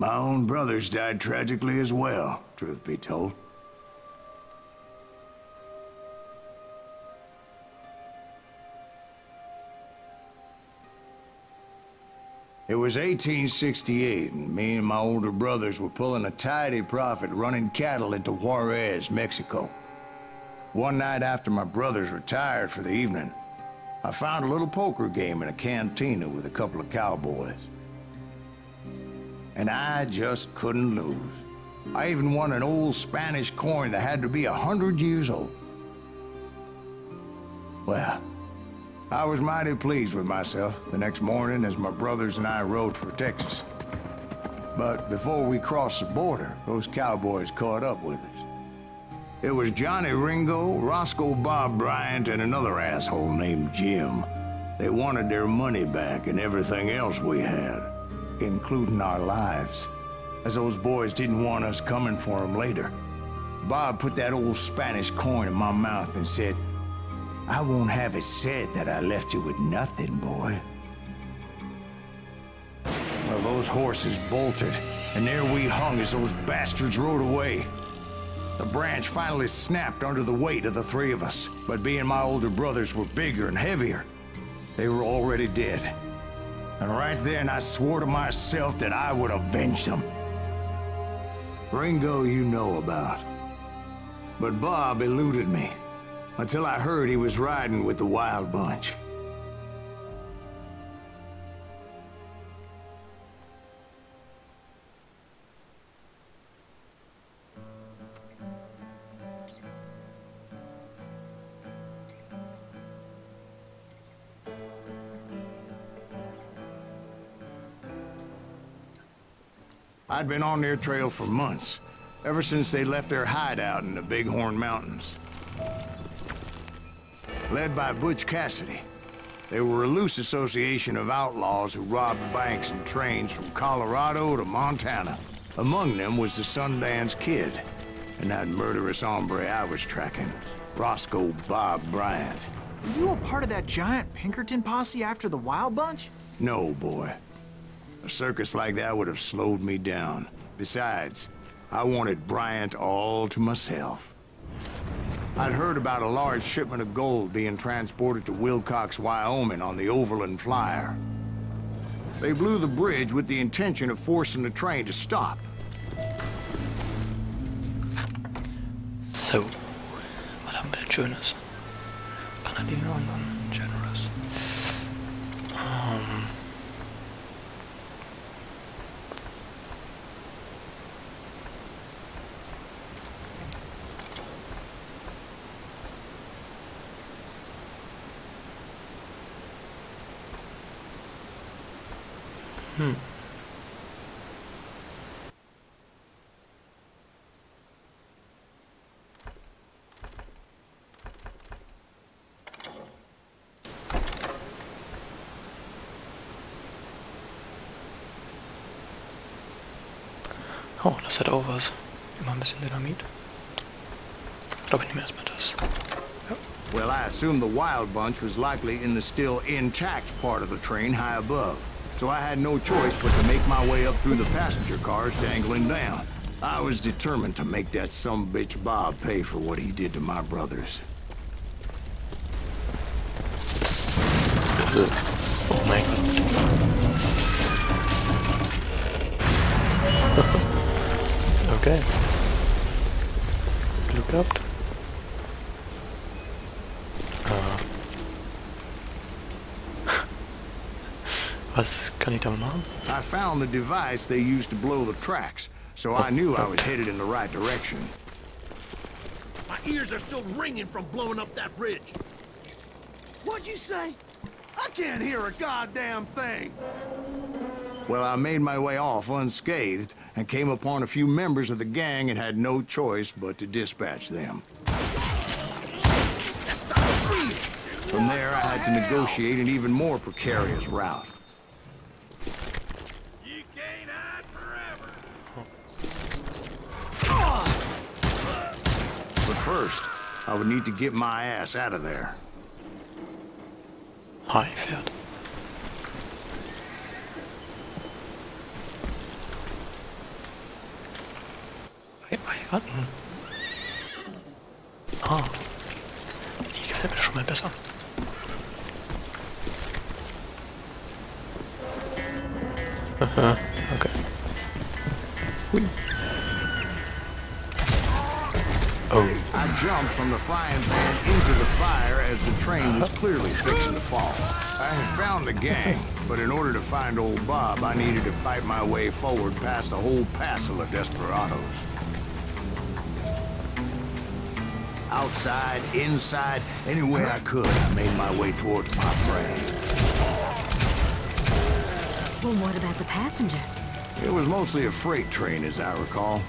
My own brothers died tragically as well, truth be told. It was 1868, and me and my older brothers were pulling a tidy profit running cattle into Juarez, Mexico. One night after my brothers retired for the evening, I found a little poker game in a cantina with a couple of cowboys. And I just couldn't lose. I even won an old Spanish coin that had to be 100 years old. Well, I was mighty pleased with myself the next morning as my brothers and I rode for Texas. But before we crossed the border, those cowboys caught up with us. It was Johnny Ringo, Roscoe Bob Bryant, and another asshole named Jim. They wanted their money back and everything else we had, including our lives, as those boys didn't want us coming for them later. Bob put that old Spanish coin in my mouth and said, "I won't have it said that I left you with nothing, boy." Well, those horses bolted, and there we hung as those bastards rode away. The branch finally snapped under the weight of the three of us, but being my older brothers were bigger and heavier, they were already dead. And right then I swore to myself that I would avenge them. Ringo you know about. But Bob eluded me, until I heard he was riding with the Wild Bunch. I'd been on their trail for months, ever since they left their hideout in the Bighorn Mountains. Led by Butch Cassidy, they were a loose association of outlaws who robbed banks and trains from Colorado to Montana. Among them was the Sundance Kid, and that murderous hombre I was tracking, Roscoe Bob Bryant. Were you a part of that giant Pinkerton posse after the Wild Bunch? No, boy. A circus like that would have slowed me down. Besides, I wanted Bryant all to myself. I'd heard about a large shipment of gold being transported to Wilcox, Wyoming on the Overland Flyer. They blew the bridge with the intention of forcing the train to stop. So, was haben wir denn Schönes? Grenadiner und dann Generous. Oh, das hat auch was. Immer ein bisschen Dynamit. Ich glaube, ich nehme erstmal das. Ja. Well, I assumed the Wild Bunch was likely in the still intact part of the train high above. So I had no choice but to make my way up through the passenger cars dangling down. I was determined to make that sumbitch Bob pay for what he did to my brothers. Oh mein Gott. Okay. Glück gehabt. Was kann ich damit machen? I found the device they used to blow the tracks, so I knew I was headed in the right direction. My ears are still ringing from blowing up that bridge. What'd you say? I can't hear a goddamn thing. Well, I made my way off unscathed and came upon a few members of the gang and had no choice but to dispatch them. From there, I had to negotiate an even more precarious route. You can't hide forever. But first, I would need to get my ass out of there. Hi, Pferd. Garten. Ah. Die gefällt mir schon mal besser. Aha, okay. Hui. Oh. I jumped from the frying pan into the fire as the train was clearly fixing to fall. I had found the gang, but in order to find old Bob, I needed to fight my way forward past a whole passel of desperados. Outside, inside, any way I could, I made my way towards my prey. Well, what about the passengers? It was mostly a freight train, as I recall.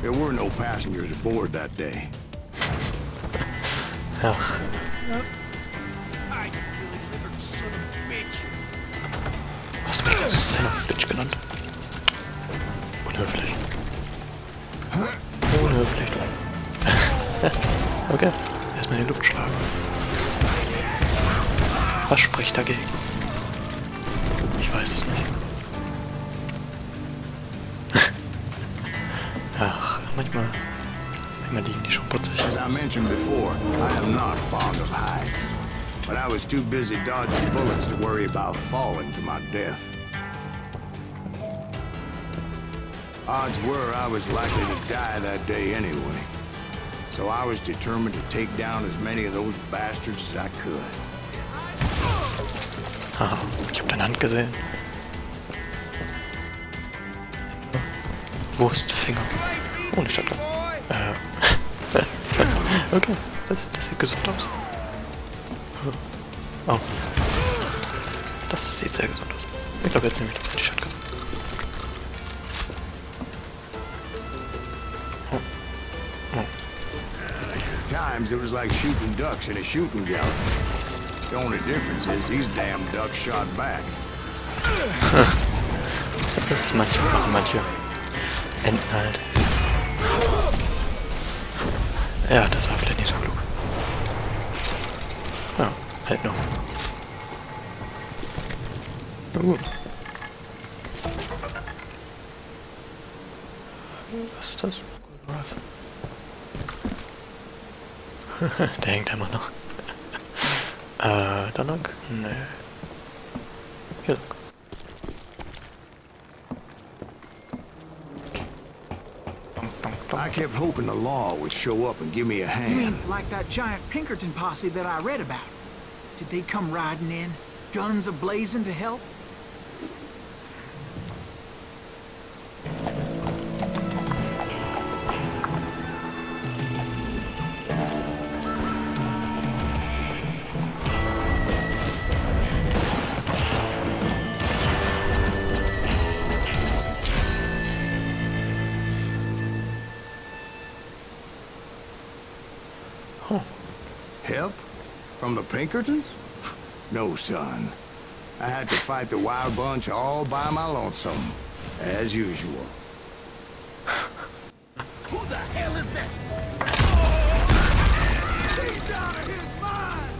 There were no passengers aboard that day. Ach. I really livered son of a bitch. Hast du mich als Son of a Bitch genannt? Unhöflich. Unhöflich. Okay, erstmal in die Luft schlagen. Was spricht dagegen? Ich weiß es nicht. Ach, manchmal liegen die schon putzig. As I mentioned before, I am not fond of heights. But I was too busy dodging bullets to worry about falling to my death. Odds were I was likely to die that day anyway. So I was determined to take down as many of those bastards as I could. Haha, ich hab deine Hand gesehen. Wurstfinger. Oh, eine Shotgun. Okay, das sieht gesund aus. Oh. Das sieht sehr gesund aus. Ich glaube, jetzt nehme ich doch die Shotgun. At times, it was like shooting ducks in a shooting gallery. The only difference is these damn ducks shot back. Das machen manche Enten halt. Ja, das war vielleicht nicht so klug. Ja, halt noch. Was ist das? Der hängt immer noch. Da lang? Nee. Hier lang. I kept hoping the law would show up and give me a You hand. mean like that giant Pinkerton posse that I read about? Did they come riding in, guns a-blazing to help? Help? From the Pinkertons? No, son. I had to fight the wild bunch all by my lonesome, as usual. Who the hell is that? He's out of his mind!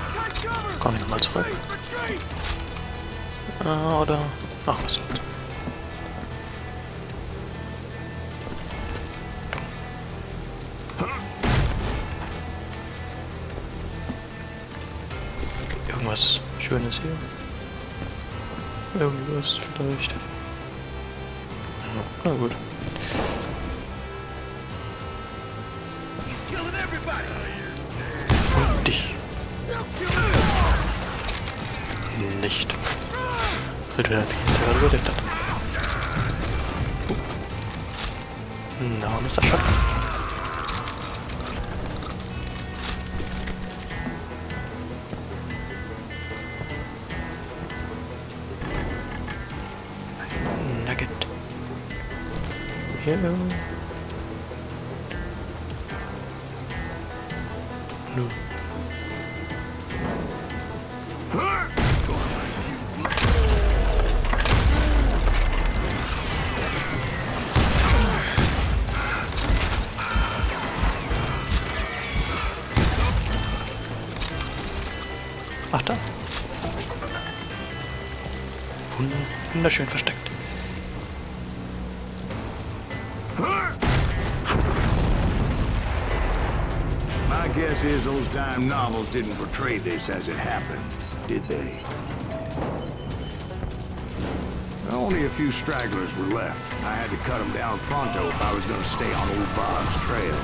Take cover! Komm ich nochmal zurück. Retreat! Oder... Ach, was soll's. Irgendwas Schönes hier. Irgendwas vielleicht. Ja, na gut. He's killing everybody. Und dich nicht. Weil du jetzt gerade überlebt hat. Na, Mr. Schatten. Nugget. Hier. Nö. Ach da. Wunderschön versteckt. My guess is those dime novels didn't portray this as it happened, did they? Only a few stragglers were left. I had to cut them down pronto if I was going to stay on old Bob's trail.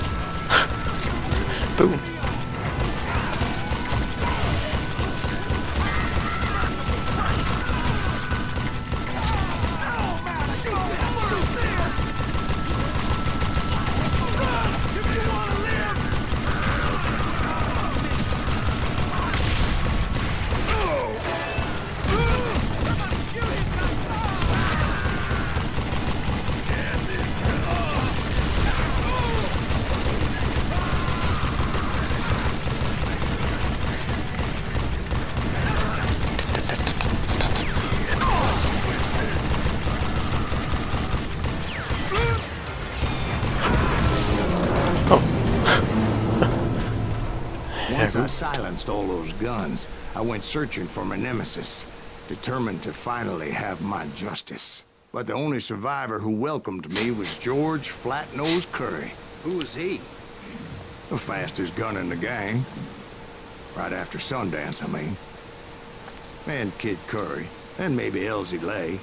Boom. Once I silenced all those guns, I went searching for my nemesis, determined to finally have my justice. But the only survivor who welcomed me was George Flat-Nosed Curry. Who was he? The fastest gun in the gang. Right after Sundance, I mean. And Kid Curry, and maybe Elsie Lay.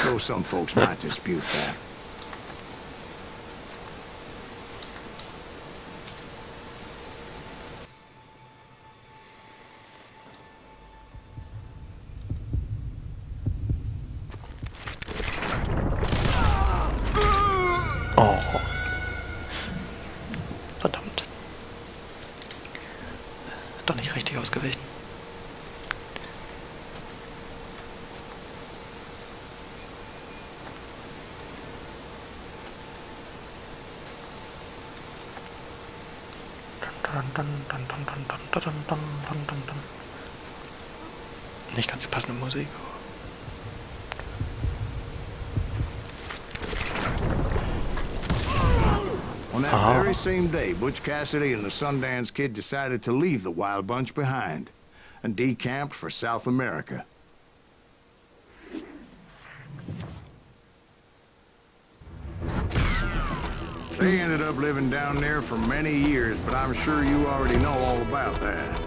Though some folks might dispute that. Oh. Verdammt. Doch nicht richtig ausgewichen. Nicht ganz die passende Musik. On that very same day, Butch Cassidy and the Sundance Kid decided to leave the Wild Bunch behind and decamped for South America. They ended up living down there for many years, but I'm sure you already know all about that.